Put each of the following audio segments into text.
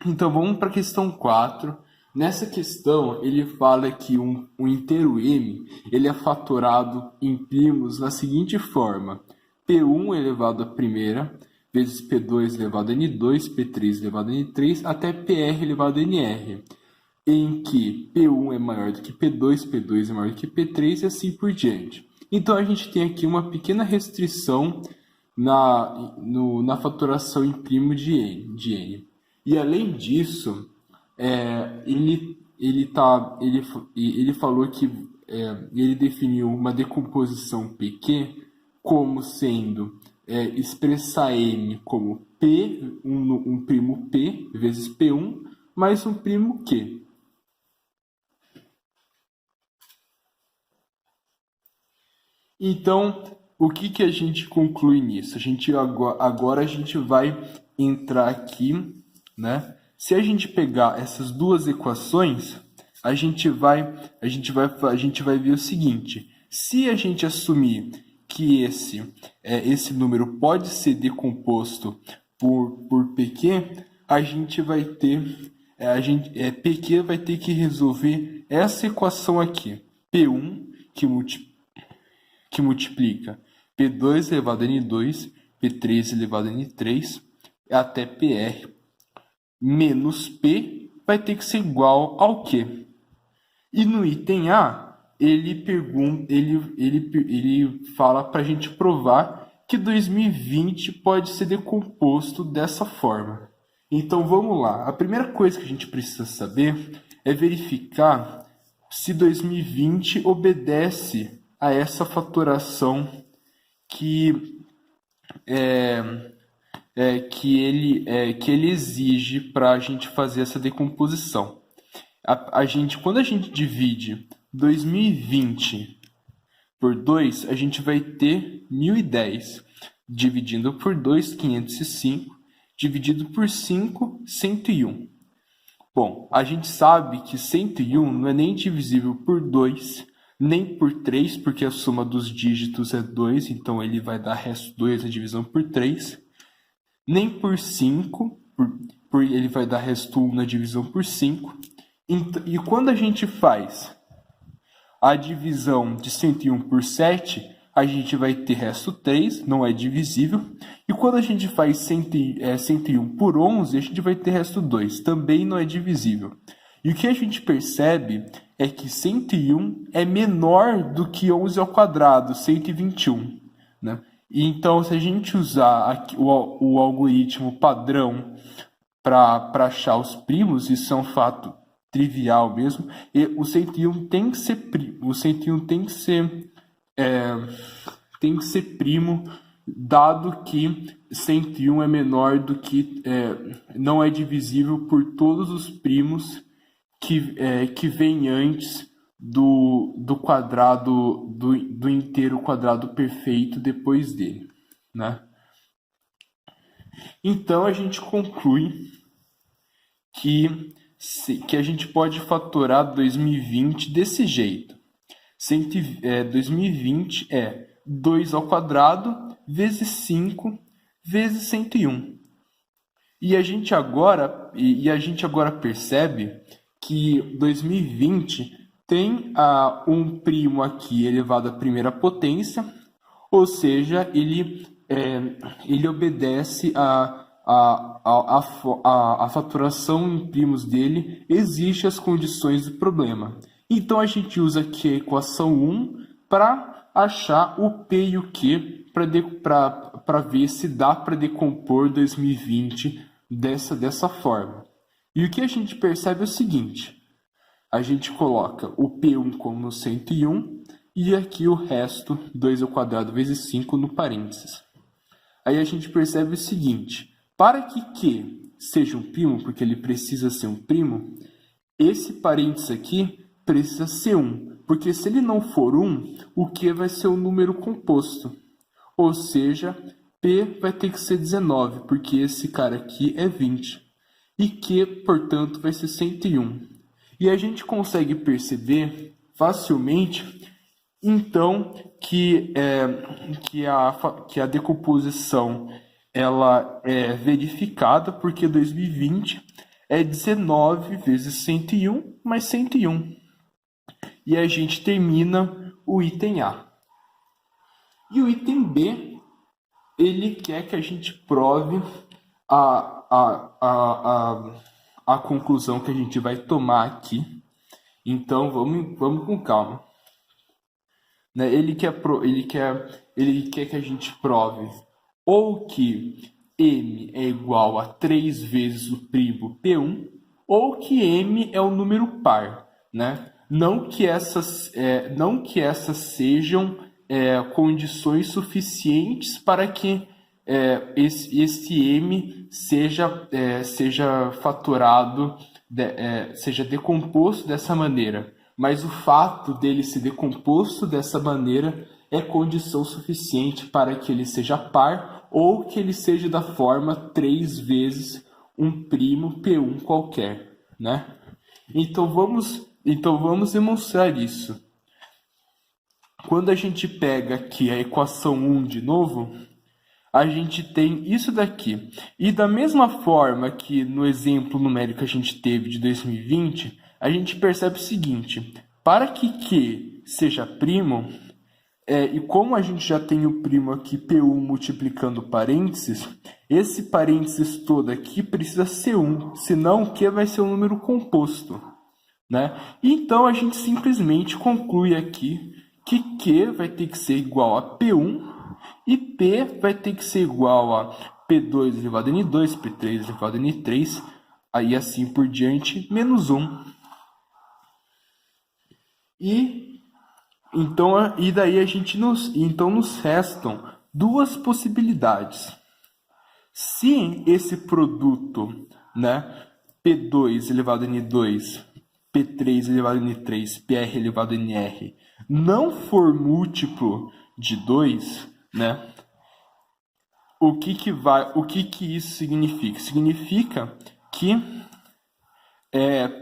Então vamos para a questão 4. Nessa questão, ele fala que um inteiro m ele é fatorado em primos na seguinte forma: P1 elevado à primeira vezes P2 elevado a N2, P3 elevado a N3, até PR elevado a NR, em que P1 é maior do que P2, P2 é maior do que P3 e assim por diante. Então a gente tem aqui uma pequena restrição na fatoração em primo de N. E além disso, ele falou que ele definiu uma decomposição PQ como sendo expressar M como P, um primo P vezes P1, mais um primo Q. Então, o que a gente conclui nisso? Agora a gente vai entrar aqui, né? Se a gente pegar essas duas equações, a gente vai ver o seguinte: se a gente assumir que esse número pode ser decomposto por PQ, a gente vai ter PQ vai ter que resolver essa equação aqui, P1 que multiplica P2 elevado a N2, P3 elevado a N3, até PR menos P vai ter que ser igual ao Q. E no item A, ele fala para a gente provar que 2020 pode ser decomposto dessa forma. Então vamos lá. A primeira coisa que a gente precisa saber é verificar se 2020 obedece a essa fatoração que ele exige para a gente fazer essa decomposição. Quando a gente divide 2020 por 2, a gente vai ter 1010. Dividindo por 2, 505. Dividido por 5, 101. Bom, a gente sabe que 101 não é nem divisível por 2, nem por 3, porque a soma dos dígitos é 2, então ele vai dar resto 2 na divisão por 3. Nem por 5, ele vai dar resto 1 na divisão por 5. E quando a gente faz a divisão de 101 por 7, a gente vai ter resto 3, não é divisível. E quando a gente faz 101 por 11, a gente vai ter resto 2, também não é divisível. E o que a gente percebe é que 101 é menor do que 11 ao quadrado, 121, né? E então, se a gente usar aqui o algoritmo padrão para achar os primos, isso é um fato trivial mesmo, e o 101 tem que ser primo, tem que ser primo, dado que 101 é menor do que não é divisível por todos os primos que vem antes do quadrado do inteiro quadrado perfeito depois dele, né? Então a gente conclui que a gente pode fatorar 2020 desse jeito. 2020 é 2 ao quadrado vezes 5 vezes 101. E a gente agora percebe que 2020 tem um primo aqui elevado à primeira potência, ou seja, ele obedece a fatoração em primos dele, existe as condições do problema. Então a gente usa aqui a equação 1 para achar o P e o Q para ver se dá para decompor 2020 dessa forma. E o que a gente percebe é o seguinte: a gente coloca o P1 como 101 e aqui o resto, 2 ao quadrado vezes 5 no parênteses. Aí a gente percebe o seguinte: para que Q seja um primo, porque ele precisa ser um primo, esse parênteses aqui precisa ser 1, porque se ele não for 1, o Q vai ser um número composto. Ou seja, P vai ter que ser 19, porque esse cara aqui é 20. E Q, portanto, vai ser 101. E a gente consegue perceber facilmente, então, que a decomposição ela é verificada, porque 2020 é 19 vezes 101 mais 101. E a gente termina o item A. E o item B, ele quer que a gente prove a conclusão que a gente vai tomar aqui. Então, vamos com calma. Né? Ele quer que a gente prove ou que M é igual a 3 vezes o primo P1, ou que M é um número par, né? Não que essas sejam condições suficientes para que esse M seja fatorado, seja decomposto dessa maneira. Mas o fato dele ser decomposto dessa maneira é condição suficiente para que ele seja par ou que ele seja da forma 3 vezes um primo P1 qualquer, né? Então vamos demonstrar isso. Quando a gente pega aqui a equação 1 de novo, a gente tem isso daqui. E da mesma forma que no exemplo numérico que a gente teve de 2020, a gente percebe o seguinte: para que Q seja primo, e como a gente já tem o primo aqui, P1 multiplicando parênteses, esse parênteses todo aqui precisa ser 1, senão Q vai ser um número composto, né? Então a gente simplesmente conclui aqui que Q vai ter que ser igual a P1 e P vai ter que ser igual a P2 elevado a N2, P3 elevado a N3, aí assim por diante, menos 1. E daí nos restam duas possibilidades. Se esse produto, né, P2 elevado a N2, P3 elevado a N3, PR elevado a NR, não for múltiplo de 2, né, o que isso significa? Significa que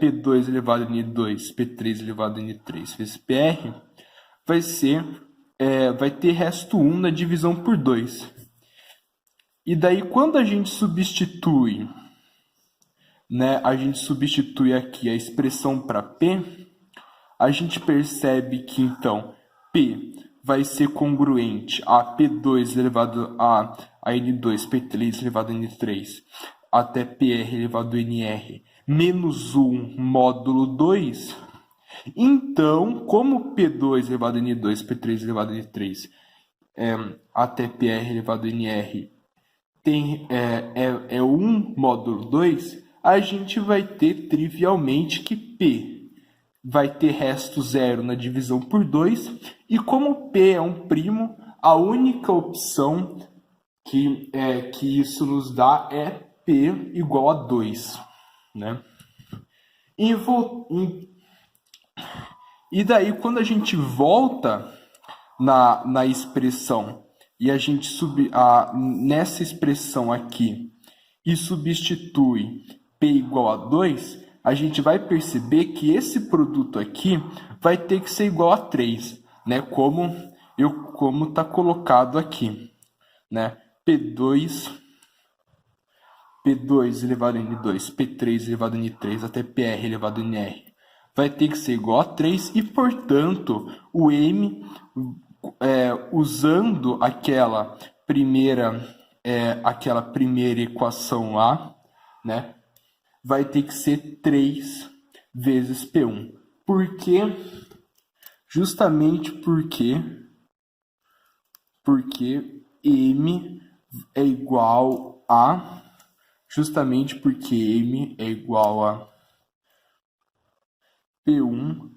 P2 elevado a N2, P3 elevado a N3 vezes PR vai ter resto 1 na divisão por 2. E daí, quando a gente substitui, né, aqui a expressão para P, a gente percebe que, então, P vai ser congruente a P2 elevado a N2, P3 elevado a N3, até PR elevado a NR, menos 1 módulo 2. Então, como P2 elevado a N2, P3 elevado a N3, até PR elevado a NR é 1 módulo 2, a gente vai ter trivialmente que P vai ter resto 0 na divisão por 2, e como P é um primo, a única opção que isso nos dá é P igual a 2, né? E daí, quando a gente volta na expressão e a gente nessa expressão aqui e substitui P igual a 2, a gente vai perceber que esse produto aqui vai ter que ser igual a 3, né? Como está colocado aqui, né? P2 elevado a N2, P3 elevado a N3 até PR elevado a NR vai ter que ser igual a 3 e, portanto, o M, usando aquela primeira equação lá, né, vai ter que ser 3 vezes P1. Por quê? Justamente porque M é igual a... Justamente porque M é igual a P1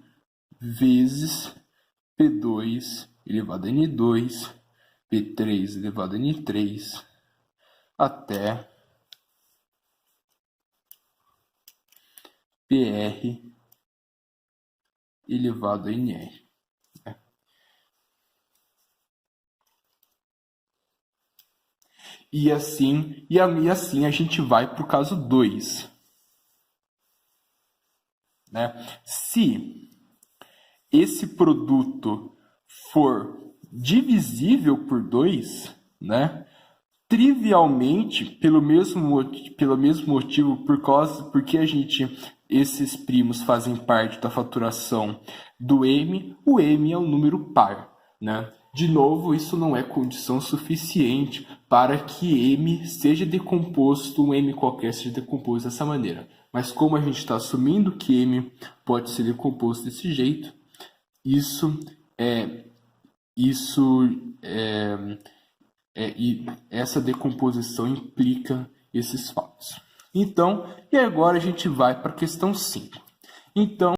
vezes P2 elevado a N2, P3 elevado a N3, até PR elevado a NR. E assim a gente vai para o caso 2. Né? Se esse produto for divisível por 2, né, trivialmente, pelo mesmo motivo, porque esses primos fazem parte da faturação do M, o M é um número par, né? De novo, isso não é condição suficiente para que M seja decomposto, um M qualquer seja decomposto dessa maneira. Mas como a gente está assumindo que M pode ser decomposto desse jeito, e essa decomposição implica esses fatos. Então, e agora a gente vai para a questão 5. Então,